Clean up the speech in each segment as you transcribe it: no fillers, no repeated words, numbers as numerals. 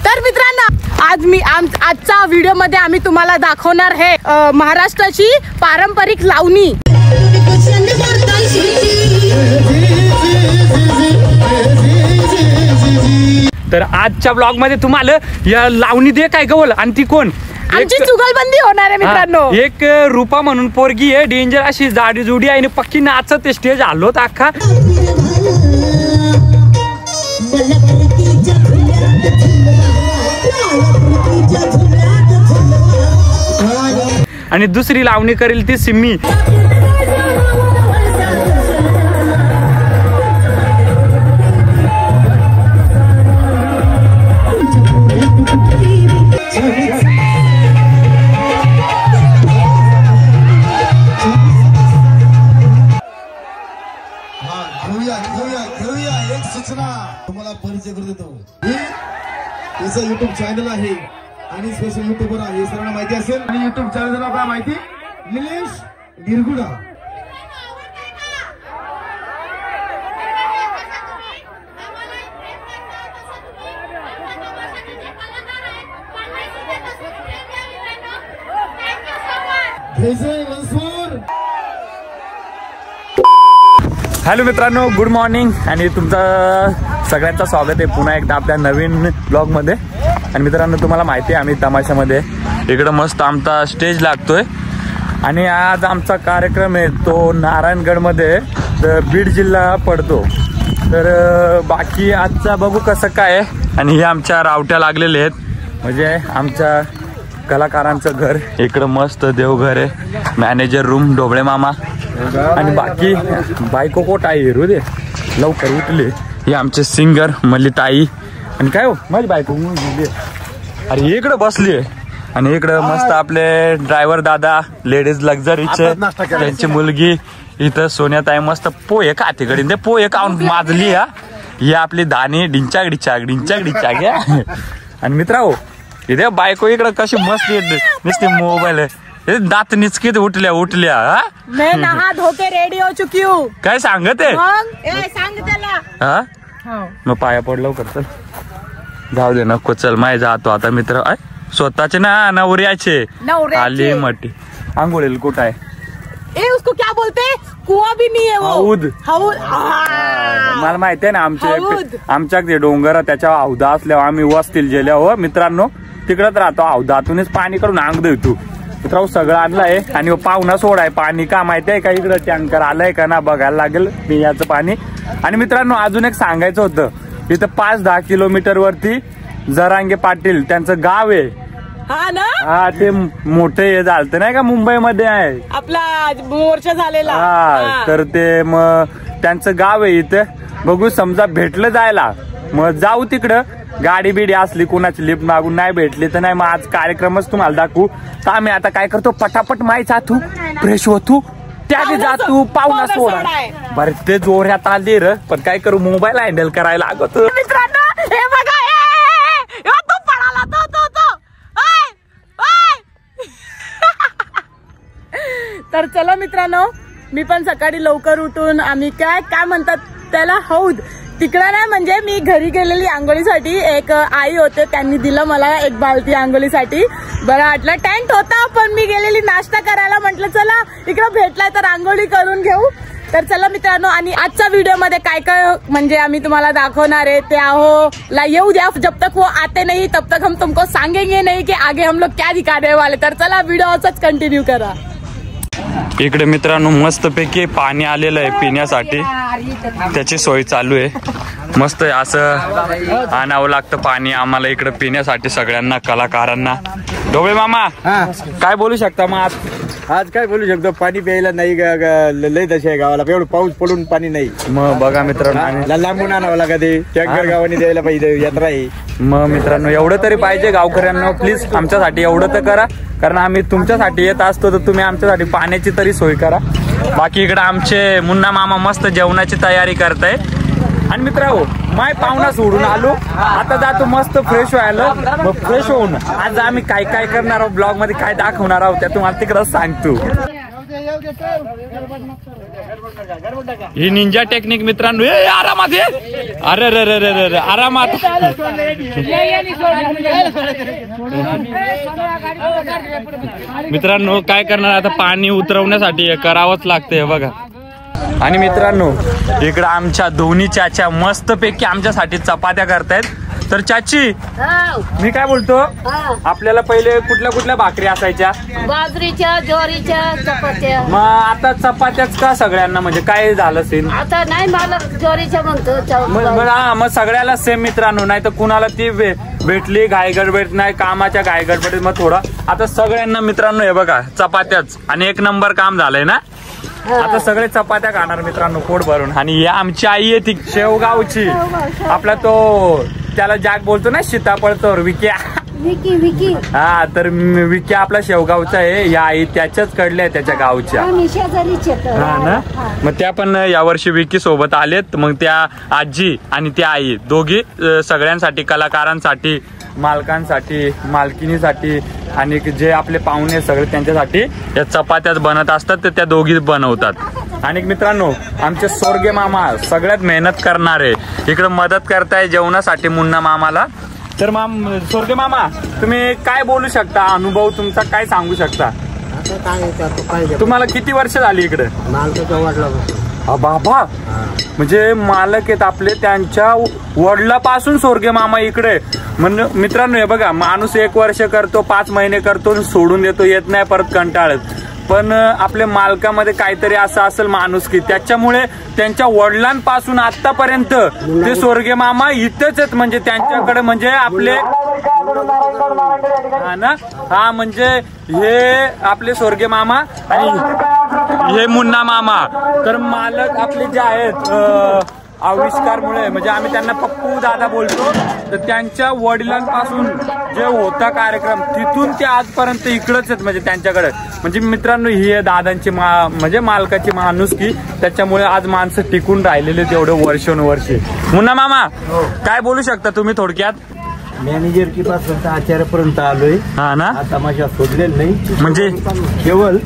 तर मित्रांनो आज आजच्या व्हिडिओ मध्ये आम्ही तुम्हाला दाखवणार आहे महाराष्ट्राची पारंपरिक लावणी। तर आजच्या ब्लॉग मध्ये तुम्हाला या लावणी दे काय गवल आणि ती कोण आमची चुगलबंदी होणार आहे मित्रांनो। एक रूपा म्हणून पोरगी आहे डेंजर अशी जाडी जुडी आहे पक्की नाचत स्टेज आलोत अख्खा। आणि दुसरी लावणी करेल ती सिम्मी। घेऊया एक सूचना तुम्हाला परिचय करून देतो। त्याचं युट्यूब चॅनल आहे आणि स्पेशल युट्यूबर आहे, सर्वांना माहिती असेल। आणि युट्यूब चॅनल नाव काय माहिती? निलेश गिरगुडा। हॅलो मित्रांनो, गुड मॉर्निंग आणि तुमचं सगळ्यांचं स्वागत आहे पुन्हा एकदा आपल्या नवीन ब्लॉग मध्ये। आणि मित्रांनो तुम्हाला माहिती आहे आम्ही तमाशामध्ये इकडं मस्त आमचा स्टेज लागतोय आणि आज आमचा कार्यक्रम आहे तो नारायणगडमध्ये बीड जिल्हा पडतो। तर बाकी आजचा बघू कसं काय आहे। आणि हे आमच्या रावट्या लागलेले आहेत म्हणजे आमच्या कलाकारांचं घर। इकडं मस्त देवघर आहे, मॅनेजर रूम ढोबळे मामा आणि बाकी बायको कोट आहे हिरू दे लवकर उठले। हे आमचे सिंगर मल्ली ताई आणि काय हो माझी बायको अरे इकडं बसली आहे। आणि इकडं मस्त आपले ड्रायव्हर दादा लेडीज लक्झरीचे त्यांची मुलगी इथं सोन्याताई मस्त पोहे खाते कडे पोहे खाऊन माजली। ही आपली दाणी डिंचाक डिचाक डिंचाक डिचाक या। आणि मित्रांनो इथे बायको इकडं कशी मस्त नुसते मोबाईल आहे दात निचकीत उठल्या उठल्या। मैं नहा धोके रेडी हो चुकी हूँ। काय सांगत आहे सांग त्याला। मग पाया पडलो कर चल जाऊ दे नको चल माय जातो आता मित्र। स्वतःचे ना नवऱ्याचे आली मटी आंघोळीला कुठं आहे? ए उसको क्या बोलते? कुआं भी नहीं है वो। हौद हौद मला माहिती आहे ना आमच्या ते डोंगर त्याच्या हौदा असल्यावर आम्ही वस्तील गेल्या हो मित्रांनो तिकडच राहतो। हौदातूनच पाणी काढून अंग देतो मित्रांनो सगळं आणलंय। आणि पाहुणा सोडाय पाणी का माहिती आहे का इकडं टँकर आलाय का ना बघायला लागेल पिण्याचं पाणी। आणि मित्रांनो अजून एक सांगायचं होतं इथं 5-10 किलोमीटर वरती जरांगे पाटील त्यांचं गाव आहे। हा ना हा ते मोठे हे झालतं नाही का मुंबईमध्ये आहे आपला मोर्चा झालेला। हा तर ते मग त्यांचं गाव आहे इथं बघू समजा भेटलं जायला मग जाऊ तिकडं। गाडी बिडी असली कोणाची लिफ्ट मागून नाही भेटली तर नाही मग आज कार्यक्रमच तुम्हाला दाखवू। तर आम्ही आता काय करतो पटापट माई जातू फ्रेश होतू त्याने जातू पाहुणा सोडा बरं ते जोऱ्यात आले र पण काय करू मोबाईल हँडल करायला लागत। मित्रांनो हे बघा तो पडाला तो तर चला मित्रांनो मी पण सकाळी लवकर उठून आम्ही काय म्हणतात त्याला हौद तिकडं नाही म्हणजे मी घरी गेलेली आंघोळीसाठी एक आई होते त्यांनी दिलं मला एक बालटी आंघोळीसाठी। बरं वाटलं टेंट होता पण मी गेलेली नाश्ता करायला म्हटलं चला इकडं भेटलाय तर आंघोळी करून घेऊ। तर चला मित्रांनो आणि आजच्या व्हिडिओ मध्ये काय काय म्हणजे आम्ही तुम्हाला दाखवणार आहे ते आहो ला येऊ द्या जब तक वो आते नहीं तब तक हम तुमको सांगेंगे नहीं कि आगे हम लोग क्या दिखाने वाले। तर चला व्हिडिओ असंच कंटिन्यू करा। इकडे मित्रांनो मस्तपैकी पाणी आलेलं आहे पिण्यासाठी त्याची सोय चालू आहे। मस्त असं आणावं लागतं पाणी आम्हाला इकडे पिण्यासाठी सगळ्यांना कलाकारांना। ढोबळे मामा काय बोलू शकता मग आज काय बोलू शकतो पाणी प्यायला नाही लय दशा आहे गावाला एवढं पाऊस पडून पाणी नाही। मग बघा मित्रांनो लांबून आणावं लागत टँकर गावाने द्यायला पाहिजे यात्रा आहे। मग मित्रांनो एवढं तरी पाहिजे गावकऱ्यांना प्लीज आमच्यासाठी एवढं तर करा कारण आम्ही तुमच्यासाठी येत असतो तर तुम्ही आमच्यासाठी पाण्याची तरी सोय करा। बाकी इकडे आमचे मुन्ना मामा मस्त जेवणाची तयारी करताय। आणि मित्रांनो माय पाहुणा सोडून आलो आता जातो मस्त फ्रेश व्हायला मग फ्रेश होऊन आज आम्ही काय काय करणार आहोत ब्लॉग मध्ये काय दाखवणार आहोत त्या तुम्हाला तिकडं सांगतो। ही निंजा टेक्निक मित्रांनो. आरामात अरे अरे आरामात. मित्रांनो काय करणार आता, पाणी उतरवण्यासाठी करावंच लागतंय बघा. आणि मित्रांनो इकडं आमच्या दोन्ही चाच्या मस्तपैकी आमच्यासाठी चपात्या करतायत. तर चाची मी काय बोलतो, आपल्याला पहिले कुठल्या कुठल्या भाकरी असायच्या? बाजरीच्या, ज्वारीच्या चपात्या. मग आता चपात्याच का सगळ्यांना, म्हणजे काय झालं असेल? आता नाही, मला ज्वारीच्या म्हणतो. मग सगळ्याला सेम मित्रांनो. नाही तर कुणाला ती भेटली घाई गडबडीत, नाही कामाच्या घाई गडबडीत, मग थोडा आता सगळ्यांना मित्रांनो हे बघा चपात्याच. आणि एक नंबर काम झालंय ना. आता सगळे चपात्या खाणार मित्रांनो पोट भरून. आणि या आमची आई आहे ती शेवगावची, आपला तो त्याला जाग बोलतो ना सीताफळ चोर, विक्या. विकी हा, तर विक्या आपला शेवगावचा आहे. या आई त्याच्याच कडल्या त्याच्या गावच्या. हा ना. मग त्या पण यावर्षी विकी सोबत आलेत. मग त्या आजी आणि त्या आई दोघी सगळ्यांसाठी, कलाकारांसाठी, मालकांसाठी, मालकिनीसाठी आणि जे आपले पाहुणे सगळे त्यांच्यासाठी या चपात्याच बनत असतात. तर त्या दोघी बनवतात. आणि मित्रांनो आमचे सोरगे मामा सगळ्यात मेहनत करणारे इकडे मदत करताय जेवणासाठी मुन्ना मामाला. तर सोरगे मामा तुम्ही काय बोलू शकता, अनुभव तुमचा काय सांगू शकता? तुम्हाला किती वर्ष झाली इकडे? बाबा म्हणजे मालक आहेत आपले, त्यांच्या वडिलापासून सोरगे मामा इकडे. म्हणजे मित्रांनो हे बघा, माणूस 1 वर्ष करतो, 5 महिने करतो, सोडून देतो, येत नाही परत कंटाळत. पण आपल्या मालकामध्ये काहीतरी असं असेल माणुसकी, त्याच्यामुळे त्यांच्या वडिलांपासून आतापर्यंत ते सोरगे मामा इथेच आहेत. म्हणजे त्यांच्याकडे म्हणजे आपले हा ना, हा म्हणजे हे आपले सोरगे मामा आणि हे मुन्ना मामा. तर मालक आपले जे आहेत आविष्कारमुळे, म्हणजे आम्ही त्यांना पप्पू दादा बोलतो, तर त्यांच्या वडिलांपासून जे होता कार्यक्रम तिथून ते आजपर्यंत इकडंच आहेत. म्हणजे त्यांच्याकडे म्हणजे मित्रांनो ही आहे दादांची म्हणजे मालकाची माणुसकी. त्याच्यामुळे आज माणसं टिकून राहिलेले तेवढे वर्षानुवर्षे. मुन्ना मामा काय बोलू शकता तुम्ही थोडक्यात? मॅनेजर की पासून आचार्यापर्यंत आलोय. हा ना. आता माझ्या सोडलेलं नाही, म्हणजे केवळ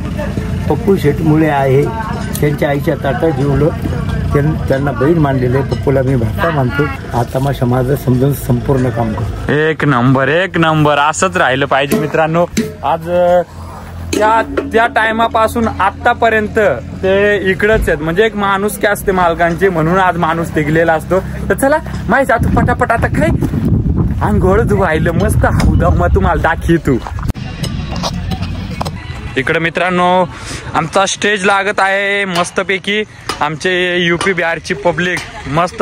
पप्पू शेटमुळे आहे. त्यांच्या आईच्या ताटात जेवलं, त्यांना बहीण मानलेले, पप्पूला मी भाता मानतो. आता माझ्या माझं समजून संपूर्ण काम करतो. एक नंबर एक नंबर. असंच राहिलं पाहिजे मित्रांनो. आज त्या टायमापासून आतापर्यंत ते इकडच आहेत. म्हणजे एक माणुसकी असते मालकांची, म्हणून आज माणूस टिकलेला असतो. तर चला माहिती आता पटापट आता काय अंघोळ धुवायला मस्त मग तुम्हाला दाखी तू. इकडे मित्रांनो आमचा स्टेज लागत आहे मस्तपैकी. आमचे यूपी बिहारची पब्लिक मस्त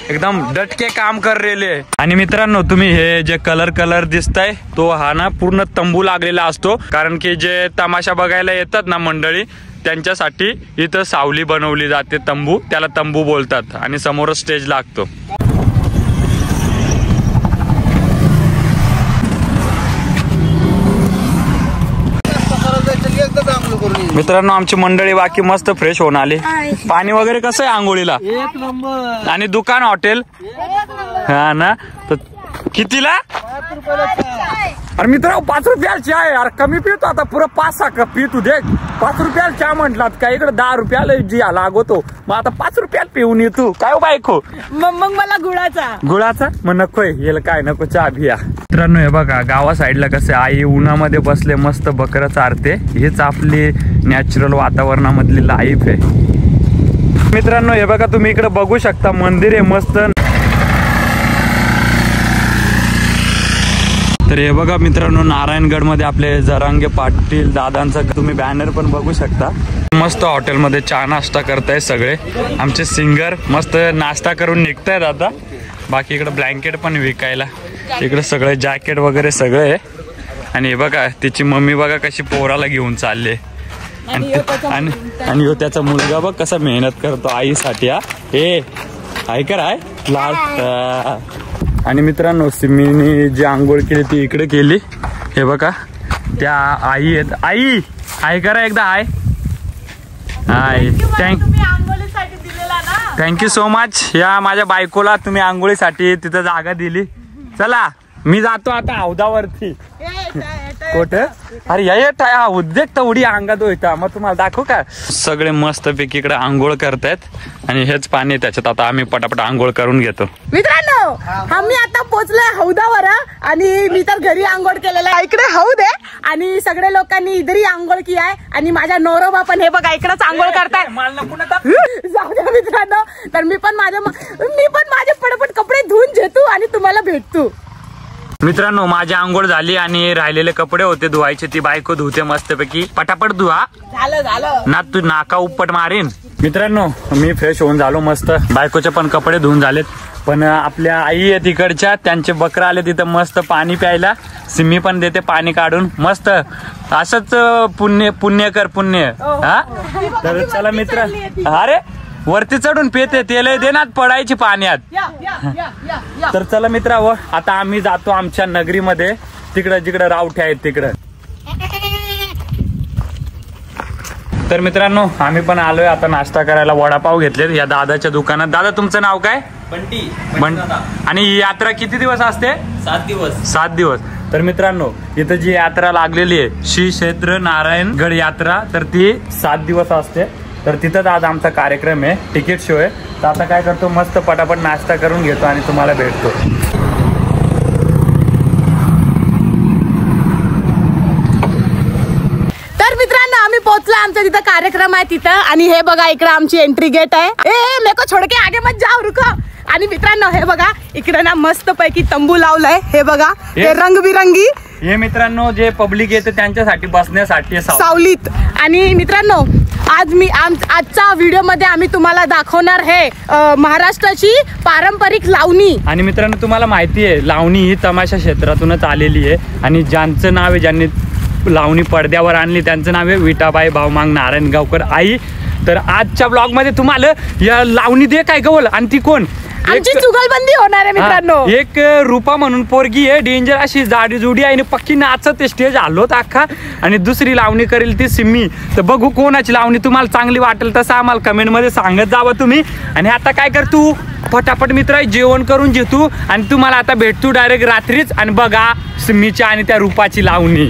एकदम डटके काम कर रेले. आणि मित्रांनो तुम्ही हे जे कलर दिसताय तो हा ना पूर्ण तंबू लागलेला असतो. कारण की जे तमाशा बघायला येतात ना मंडळी, त्यांच्यासाठी इथं सावली बनवली जाते, तंबू, त्याला तंबू बोलतात. आणि समोर स्टेज लागतो. मित्रांनो आमची मंडळी बाकी मस्त फ्रेश होऊन आले. पाणी वगैरे कसं आहे आंघोळीला? 1 नंबर. आणि दुकान हॉटेल हा ना. तर कितीला? 5 रुपयाला. अरे मित्रांनो 5 रुपयाला चहा आहे यार. कमी पितो आता, पुरं 5-6 कप पितो. देख 5 रुपयाला चहा म्हटलात का, इकडे 10 रुपयाला जी लागतो. मग आता 5 रुपयाला पिऊन येतो काय हो बायको? मग मला गुळाचा मग नकोय याला, काय नको चहा भिया. मित्रांनो हे बघा गावा साईडला कसं आई उन्हामध्ये बसले मस्त बकरं चारते. हेच आपली नॅचरल वातावरणामधली लाईफ आहे. मित्रांनो हे बघा तुम्ही इकडे बघू शकता, मंदिर आहे मस्त. तर हे बघा मित्रांनो नारायणगड मध्ये आपले जरांगे पाटील दादांचा तुम्ही बॅनर पण बघू शकता. मस्त हॉटेलमध्ये चहा नाश्ता करताय सगळे आमचे सिंगर. मस्त नाश्ता करून निघतायत आता. बाकी इकडे ब्लँकेट पण विकायला, इकडे सगळे जॅकेट वगैरे सगळे. आणि हे बघा तिची मम्मी बघा कशी पोराला घेऊन चालले. आणि त्याचा मुलगा बघ कसा मेहनत करतो आईसाठी. हा हे ऐकर आहे लास्ट. आणि मित्रांनो सिमीने जी आंघोळ केली ती इकडे केली. हे बघा त्या आई आहेत. आई करा एकदा हाय. Thank you so much. या माझ्या बायकोला तुम्ही आंघोळीसाठी तिथं जागा दिली. चला मी जातो आता हौदावरती. कुठे अरे या उद्योग तर उडी अंगात होता. मग तुम्हाला दाखवू का. सगळे मस्त पैकी इकडे आंघोळ करतायत आणि हेच पाणी त्याच्यात आता आम्ही पटापट आंघोळ करून घेतो. मित्रांनो आम्ही आता पोहोचलोय हौदावर आणि मी तर घरी आंघोळ केलेलं आहे. इकडे हौद आहे आणि सगळे लोकांनी इधरही आंघोळ की आहे आणि माझ्या नवरोबा पण हे बघा इकडेच आंघोळ करताय. जाऊ द्या मित्रांनो. तर मी पण माझे पटपट कपडे धुवून घेतो आणि तुम्हाला भेटतो. मित्रांनो माझी आंघोळ झाली आणि राहिलेले कपडे होते धुवायचे. ती बायको धुते मस्तपैकी. पटापट धुवा. झालं ना तू नाका उपट मारीन. मित्रांनो मी फ्रेश होऊन झालो मस्त. बायकोचे पण कपडे धुवून झालेत. पण आपल्या आई आहे तिकडच्या त्यांचे बकरं आले तिथं मस्त पाणी प्यायला. सिम्मी पण देते पाणी काढून मस्त. असंच पुण्य कर पुण्य. हा तर चला मित्र. अरे वरती चढून पेते तेल देणार पडायची पाण्यात. तर चला मित्रा आता आम्ही जातो आमच्या नगरीमध्ये. तिकडं जिकडं रावठे आहेत तिकडं. तर मित्रांनो आम्ही पण आलोय आता नाश्ता करायला. वडापाव घेतलेत या दादाच्या दुकानात. दादा तुमचं नाव काय. बंटी. आणि ही यात्रा किती दिवस असते. 7 दिवस. तर मित्रांनो इथं जी यात्रा लागलेली आहे श्री क्षेत्र नारायणगड यात्रा तर ती 7 दिवस असते. तर तिथंच आज आमचा कार्यक्रम आहे. तिकीट शो आहे. तर आता काय करतो मस्त पटापट नाश्ता करून घेतो आणि तुम्हाला भेटतो. तर मित्रांनो आम्ही पोहोचलो. आमचा तिथं कार्यक्रम आहे तिथं आणि हे बघा इकडे आमची एंट्री गेट आहे. ए मेको छोड़ के आगे मत जाओ रुको. आणि मित्रांनो हे बघा इकडे ना मस्त पैकी तंबू लावलाय. हे बघा हे रंगबिरंगी. हे मित्रांनो जे पब्लिक येते त्यांच्यासाठी बसण्यासाठी सावलीत. आणि मित्रांनो आजच्या व्हिडिओ मध्ये आम्ही तुम्हाला दाखवणार आहे महाराष्ट्राची पारंपरिक लावणी. आणि मित्रांनो तुम्हाला माहिती आहे लावणी ही तमाशा क्षेत्रातूनच आलेली आहे. आणि ज्यांचं नाव आहे ज्यांनी लावणी पडद्यावर आणली त्यांचं नाव आहे विठाबाई भाऊमांग नारायणगावकर आई. तर आजच्या ब्लॉग मध्ये तुम्हाला या लावणी दे काय गवल आणि ती कोण आमची चुगलबंदी होणार आहे मित्रांनो. एक रूपा म्हणून पोरगी आहे डेंजर अशी जाडी जुडी आहे पक्की नाचत स्टेज आलोत अख्खा. आणि दुसरी लावणी करेल ती सिम्मी. तर बघू कोणाची लावणी तुम्हाला चांगली वाटेल तसं आम्हाला कमेंट मध्ये सांगत जावा तुम्ही. आणि आता काय कर तू फटाफट मित्र जेवण करून घेतो आणि तुम्हाला आता भेटतो डायरेक्ट रात्रीच. आणि बघा सिम्मीची आणि त्या रूपाची लावणी.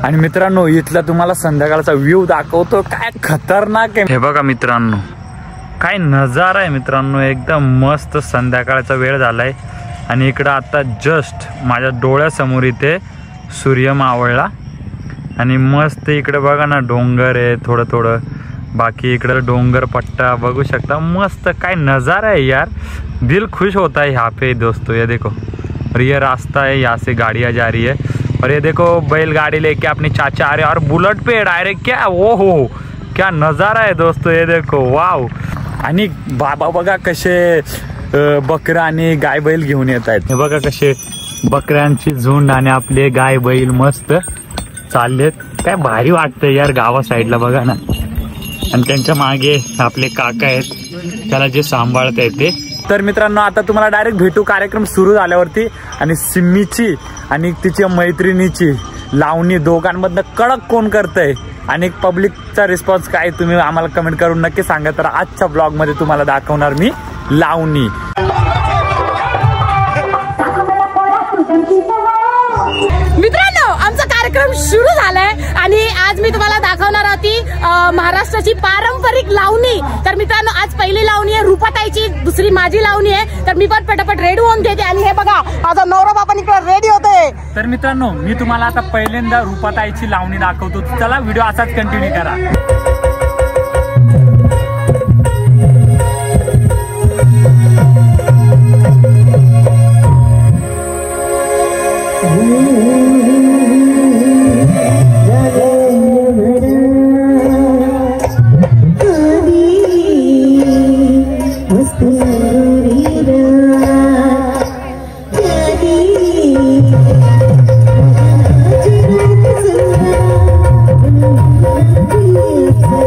आणि मित्रांनो इथला तुम्हाला संध्याकाळचा व्ह्यू दाखवतो काय खतरनाक आहे. हे बघा मित्रांनो काय नजारा आहे मित्रांनो. एकदम मस्त संध्याकाळचा वेळ झालाय आणि इकडं आता जस्ट माझ्या डोळ्यासमोर इथे सूर्य मावळला. आणि मस्त इकडे बघा ना डोंगर आहे थोडं बाकी इकडे डोंगर पट्टा बघू शकता. मस्त काय नज़ारा है यार. दिल खुश होता है यहाँ पे दोस्तों. ये देखो और ये रास्ता है यहाँ से गाड़ियाँ जा रही है. और ये देखो बैलगाड़ी लेके अपने चाचा आ रहे हैं और बुलेट पे डायरेक्ट. क्या ओ हो क्या नज़ारा है दोस्तों. ये देखो वाव. आणि बाबा बघा कसे बकरा आणि गाय बैल घेऊन येत आहेत. हे बघा कसे बकऱ्यांची झुंड आणि आपले गाय बैल मस्त चाललेत. काय भारी वाटतं यार गावा साईडला बघा ना. आणि त्यांच्या मागे आपले काका आहेत त्याला जे सांभाळत आहेत ते. तर मित्रांनो आता तुम्हाला डायरेक्ट भेटू कार्यक्रम सुरू झाल्यावरती. आणि सिम्मीची आणि तिच्या मैत्रिणीची लावणी दोघांमधनं कडक कोण करतंय आणि पब्लिकचा रिस्पॉन्स काय तुम्ही आम्हाला कमेंट करून नक्की सांगा. तर आजच्या ब्लॉग मध्ये तुम्हाला दाखवणार मी लावणी. मित्रांनो आमचा कार्यक्रम सुरू झालाय आणि आज मी तुम्हाला दाखवणार होती महाराष्ट्राची पारंपरिक लावणी. तर मित्रांनो आज पहिली लावणी आहे रूपाताईची. दुसरी माझी लावणी आहे. तर मी पण पटापट रेडी होऊन घेते. आणि हे बघा माझा नवरा पण इकडे रेडी होते. तर मित्रांनो मी तुम्हाला आता पहिल्यांदा रूपाताईची लावणी दाखवतो. चला व्हिडिओ असाच कंटिन्यू करा. Thank you.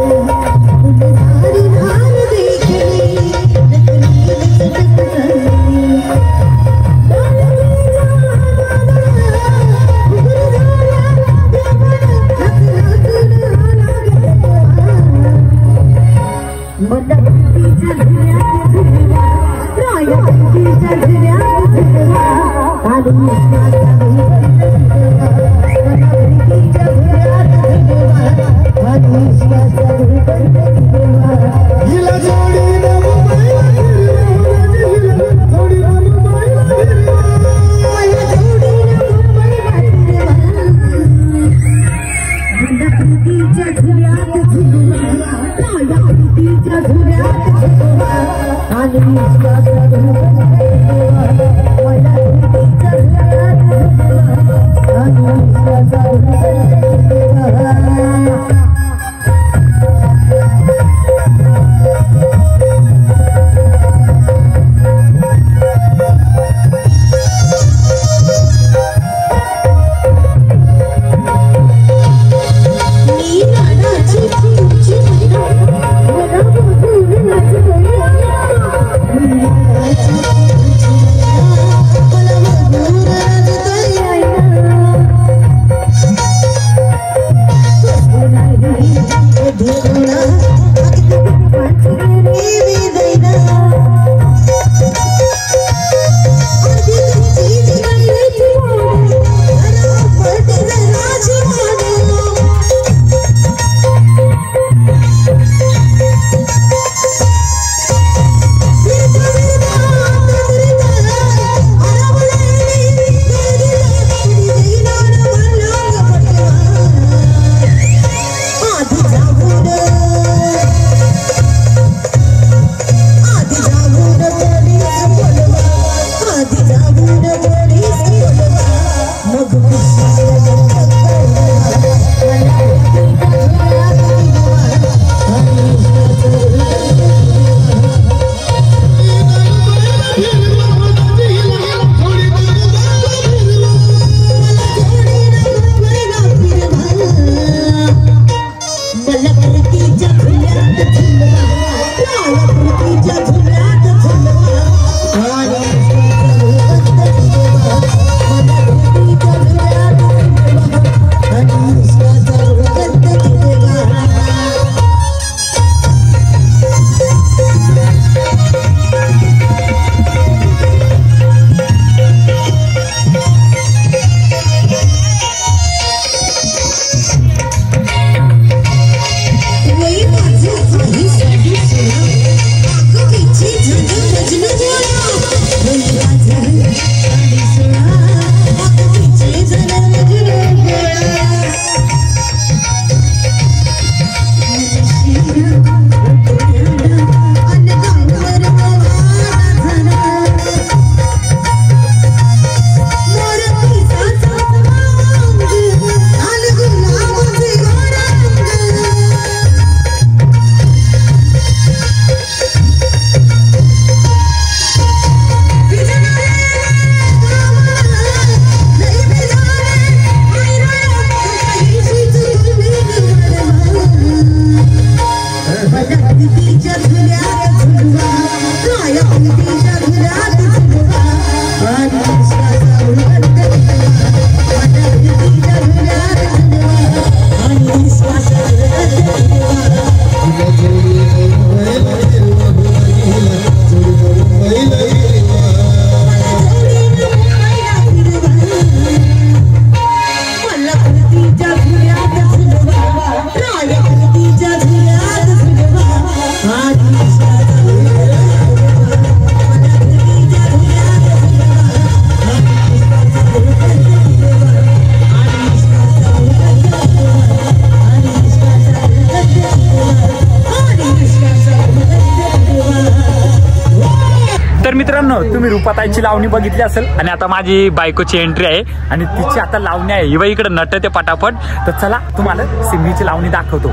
तुम्ही रूपाताईची लावणी बघितली असेल आणि आता माझी बायकोची एंट्री आहे आणि तिची आता लावणी आहे. ही इकडे नटते पटापट. तर चला तुम्हाला सिम्मीची लावणी दाखवतो.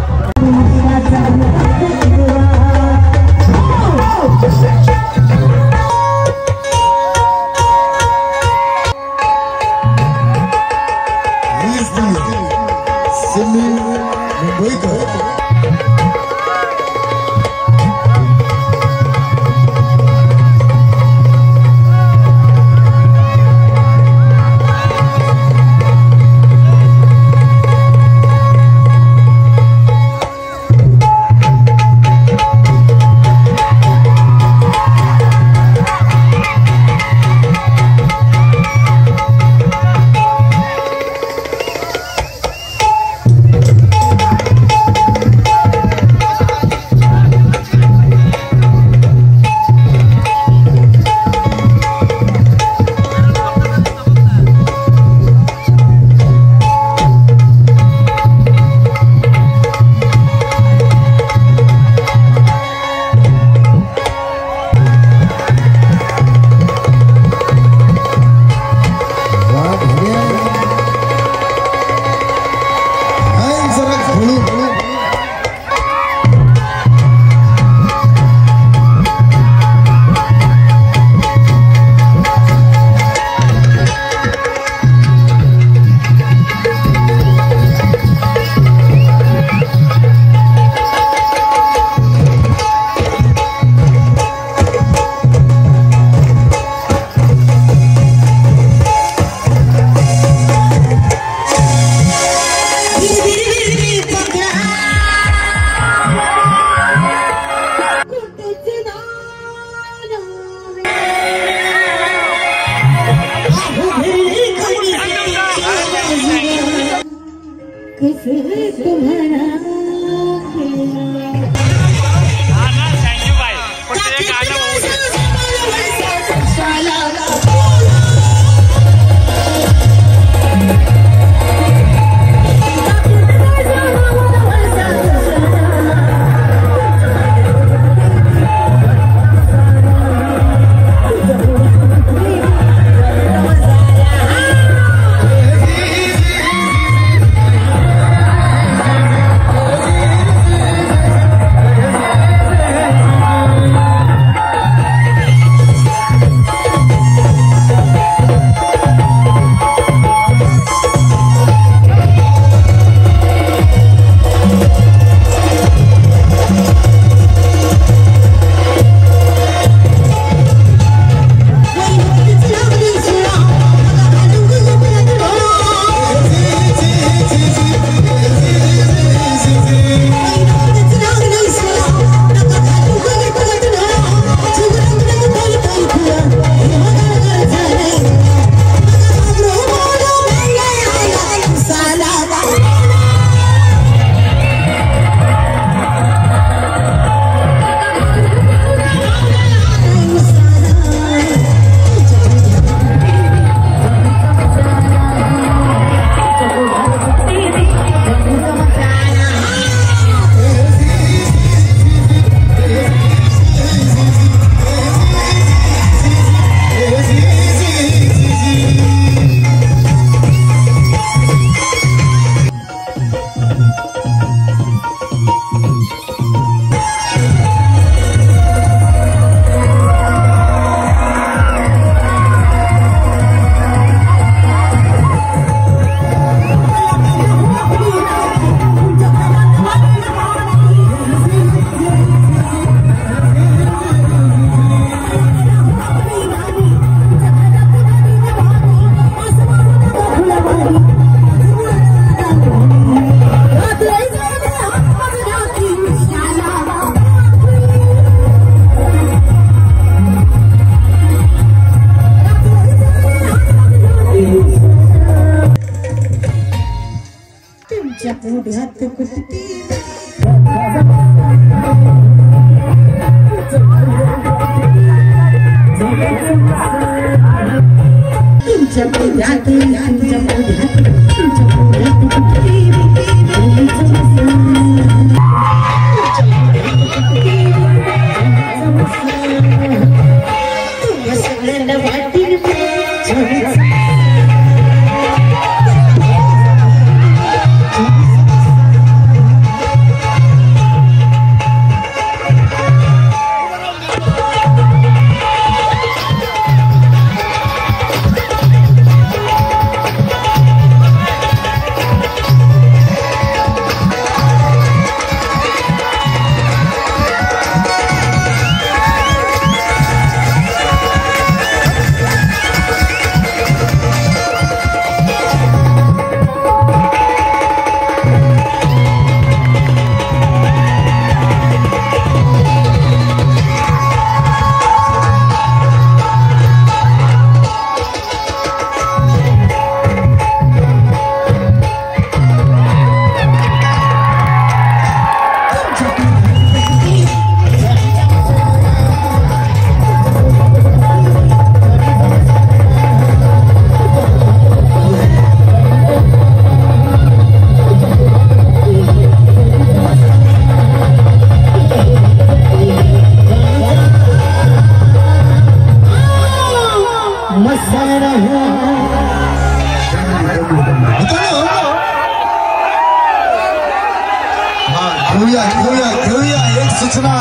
घेऊया एक सूचना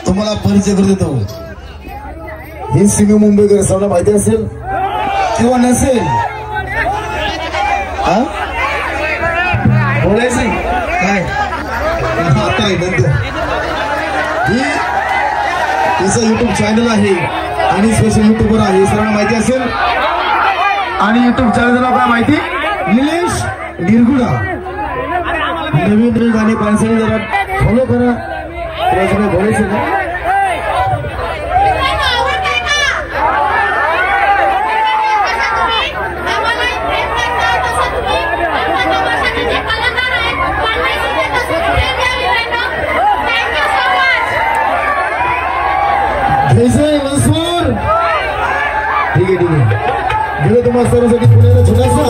तुम्हाला परिचय करून देतो. हे सिमी मुंबईकर सर्वांना माहिती असेल किंवा नसेल, बोलायचं काय आता नंतर. तिचं युट्यूब चॅनल आहे आणि स्पेशल युट्यूबर आहे, सर्वांना माहिती असेल. आणि युट्यूब चॅनल काय माहिती, निलेश गिरगुडा. नवीन गाणे पाहण्यासाठी जरा फॉलो करा. बोलायचं ना. गेलो तुम्हाला सर्वांसाठी पुण्याला छोटासा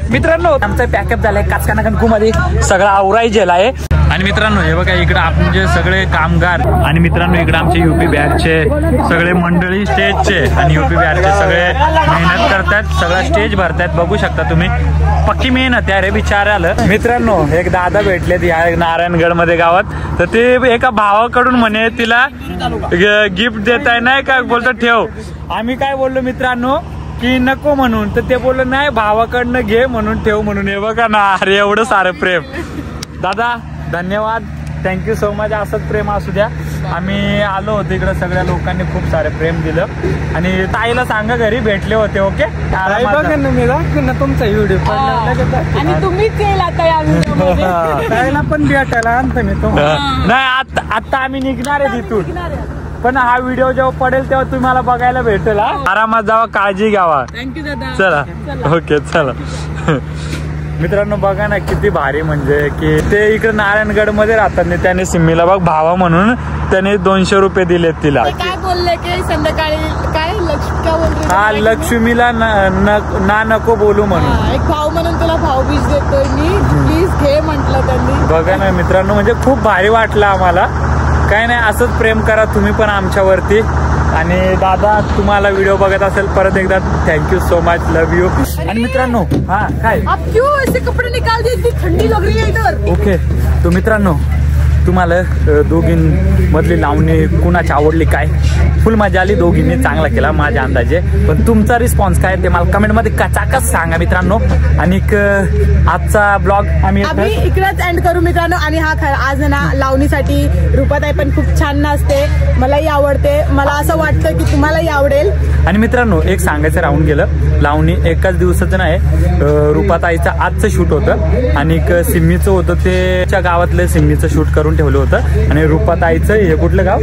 मित्रांनो आमचा पॅकअप झालाय काचकानाकू मध्ये सगळा आवरायला आहे. आणि मित्रांनो हे बघा इकडे आपण जे सगळे कामगार आणि मित्रांनो इकडे आमचे यूपी बिहारचे सगळे मंडळी स्टेजचे आणि यूपी बिहारचे सगळे मेहनत करतात, सगळा स्टेज भरतात. बघू शकता तुम्ही पक्की मेहनत आहे रे बिचाराला. मित्रांनो एक दादा भेटलेत या नारायणगड मध्ये गावात, तर ते एका भावाकडून म्हणे तिला गिफ्ट देताय नाही का, बोलतो ठेव. आम्ही काय बोललो मित्रांनो की नको म्हणून, तर ते बोललो नाही भावाकडनं घे म्हणून ठेव म्हणून. हे बघा ना अरे एवढं सारं प्रेम. दादा धन्यवाद, थँक्यू सो मच. असंच प्रेम असू द्या. आम्ही आलो होतो इकडे, सगळ्या लोकांनी खूप सारे प्रेम दिलं. आणि ताईला सांगा घरी भेटले होते. ओके तुमचा व्हिडिओ आणि तुम्हीच येईल आता या ताईला पण भेटायला आणतो मी तो. नाही आता आम्ही निघणार आहे तिथून, पण हा व्हिडिओ जेव्हा पडेल तेव्हा तुम्हाला बघायला भेटेल. आरामात जावा, काळजी घ्यावा. थँक्यू दादा. चला ओके चला. मित्रांनो बघा ना किती भारी, म्हणजे की ते इकडे नारायणगड मध्ये राहतात. त्याने सिम्मीला बघ भावा म्हणून त्याने 200 रुपये दिलेत तिला. काय बोलले की संध्याकाळी काय हा लक्ष्मीला ना नको बोलू म्हणून एक भाऊ म्हणून तुला भाऊबीज देतोय मी, प्लीज घे म्हटलं त्यांनी. बघा ना मित्रांनो म्हणजे खूप भारी वाटलं आम्हाला. काय नाही असंच प्रेम करा तुम्ही पण आमच्यावरती. आणि दादा तुम्हाला व्हिडिओ बघत असेल परत एकदा thank you so much, love you. आणि मित्रांनो हा काय आप क्यों ऐसे कपडे निकाल दिए, इतनी ठंडी लग रही है इधर. ओके तो मित्रांनो तुम्हाला दोघींमधली लावणी कुणाची आवडली काय, फुल मजा आली, दोघींनी चांगला केला माझ्या अंदाजे. पण तुमचा रिस्पॉन्स काय ते मला कमेंटमध्ये कचाकच सांगा मित्रांनो. आणि आजचा ब्लॉग आम्ही इकडेच एंड करू मित्रांनो. आणि हा आज ना लावणीसाठी रूपाताई पण खूप छान नाचते, मलाही आवडते. मला असं वाटतं की तुम्हालाही आवडेल. आणि मित्रांनो एक सांगायचं राहून गेलं, लावणी एकाच दिवसाचं नाही, रूपाताईचं आजचं शूट होतं आणि सिम्मीचं होतं, ते गावातलं सिम्मीचं शूट करून ठेवलं होतं. आणि रूपाताईचं हे कुठलं गाव,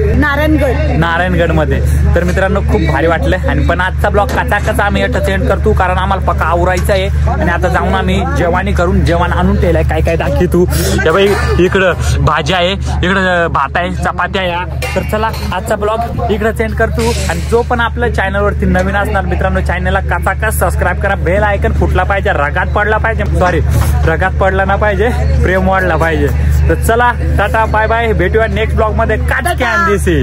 नारायणगड मध्ये. तर मित्रांनो खूप भारी वाटलं. आणि पण आजचा ब्लॉग कचाकचा आम्ही एंड करतो, कारण आम्हाला पक्का आवरायचं आहे. आणि आता जाऊन आम्ही जेवणी करून जेवण आणून ठेवलंय. काय काय दाखवी तू बाई, इकडं भाज्या आहे, इकडं भात आहे, चपात्या या. तर चला आजचा ब्लॉग इकडं सेंड करतो. आणि जो पण आपल्या चॅनलवरती नवीन असणार मित्रांनो चॅनलला कचाकच सबस्क्राईब करा. बेल आयकन फुटला पाहिजे, रगात पडला पाहिजे, सॉरी रगात पडला ना पाहिजे, प्रेम वाढला पाहिजे. तर चला टाटा बाय बाय, भेटूया नेक्स्ट ब्लॉग मध्ये. काट कॅन दिसी.